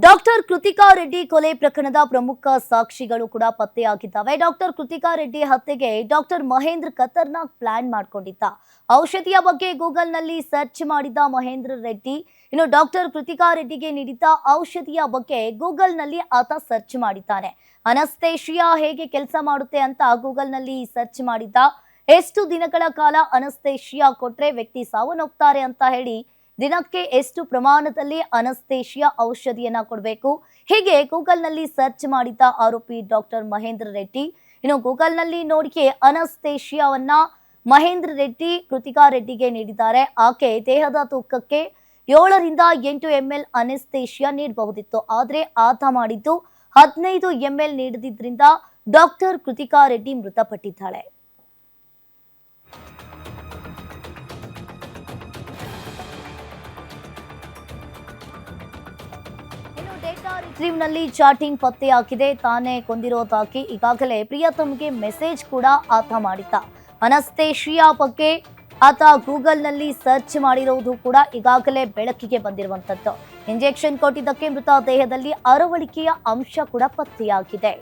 Doctor Krithika Reddy ಕೊಲೆ ಪ್ರಕರಣದ ಪ್ರಮುಖ ಸಾಕ್ಷಿಗಳು ಕೂಡ ಪತ್ತೆಯಾಗಿದ್ದಾವೆ. ಡಾಕ್ಟರ್ ಕೃತಿಕಾ ರೆಡ್ಡಿ ಹತ್ಯೆಗೆ ಡಾಕ್ಟರ್ ಮಹೇಂದ್ರ ಖತರ್ನಾಕ್ ಪ್ಲಾನ್ ಮಾಡಿಕೊಂಡಿದ್ದ. ಔಷಧಿಯ ಬಗ್ಗೆ ಗೂಗಲ್ನಲ್ಲಿ ಸರ್ಚ್ ಮಾಡಿದ ಮಹೇಂದ್ರ ರೆಡ್ಡಿ ಇನ್ನು ಡಾಕ್ಟರ್ ಕೃತಿಕಾ ರೆಡ್ಡಿಗೆ ನೀಡಿದ್ದ ಔಷಧಿಯ ಬಗ್ಗೆ ಗೂಗಲ್ನಲ್ಲಿ ಆತ ಸರ್ಚ್ ಮಾಡಿದ್ದಾನೆ. ಅನಸ್ತೇಶಿಯಾ ಹೇಗೆ ಕೆಲಸ ಮಾಡುತ್ತೆ ಅಂತ ಗೂಗಲ್ನಲ್ಲಿ ಸರ್ಚ್ ಮಾಡಿದ್ದ. ಎಷ್ಟು ದಿನಗಳ ಕಾಲ ಅನಸ್ತೇಶಿಯಾ ಕೊಟ್ರೆ ವ್ಯಕ್ತಿ ಸಾವನ್ನಪ್ತಾರೆ ಅಂತ ಹೇಳಿ, ದಿನಕ್ಕೆ ಎಷ್ಟು ಪ್ರಮಾಣದಲ್ಲಿ ಅನಸ್ತೇಶಿಯಾ ಔಷಧಿಯನ್ನ ಕೊಡಬೇಕು, ಹೀಗೆ ಗೂಗಲ್ನಲ್ಲಿ ಸರ್ಚ್ ಮಾಡಿದ್ದ ಆರೋಪಿ ಡಾಕ್ಟರ್ ಮಹೇಂದ್ರ ರೆಡ್ಡಿ. ಇನ್ನು ಗೂಗಲ್ನಲ್ಲಿ ನೋಡಿಕೆ ಅನಸ್ತೇಶಿಯಾವನ್ನ ಮಹೇಂದ್ರ ರೆಡ್ಡಿ ಕೃತಿಕಾ ರೆಡ್ಡಿಗೆ ನೀಡಿದ್ದಾರೆ. ಆಕೆ ದೇಹದ ತೂಕಕ್ಕೆ 7ರಿಂದ 8 ml ಅನಸ್ತೇಶಿಯಾ ನೀಡಬಹುದಿತ್ತು. ಆದರೆ ಆತ ಮಾಡಿದ್ದು 15 ml ನೀಡದಿದ್ರಿಂದ ಡಾಕ್ಟರ್ ಕೃತಿಕಾ ರೆಡ್ಡಿ ಮೃತಪಟ್ಟಿದ್ದಾಳೆ. ಡೇಟಾ ರಿಟ್ರೀವ್ನಲ್ಲಿ ಚಾಟಿಂಗ್ ಪತ್ತೆಯಾಗಿದೆ. ತಾನೇ ಕೊಂದಿರೋದಾಗಿ ಈಗಾಗಲೇ ಪ್ರಿಯತಮ್ಗೆ ಮೆಸೇಜ್ ಕೂಡ ಆತ ಮಾಡಿದ್ದ. ಅನಸ್ತೇಶಿಯಾ ಬಗ್ಗೆ ಆತ ಗೂಗಲ್ನಲ್ಲಿ ಸರ್ಚ್ ಮಾಡಿರುವುದು ಕೂಡ ಈಗಾಗಲೇ ಬೆಳಕಿಗೆ ಬಂದಿರುವಂತದ್ದು. ಇಂಜೆಕ್ಷನ್ ಕೊಟ್ಟಿದ್ದಕ್ಕೆ ಮೃತ ದೇಹದಲ್ಲಿ ಅರವಳಿಕೆಯ ಅಂಶ ಕೂಡ ಪತ್ತೆಯಾಗಿದೆ.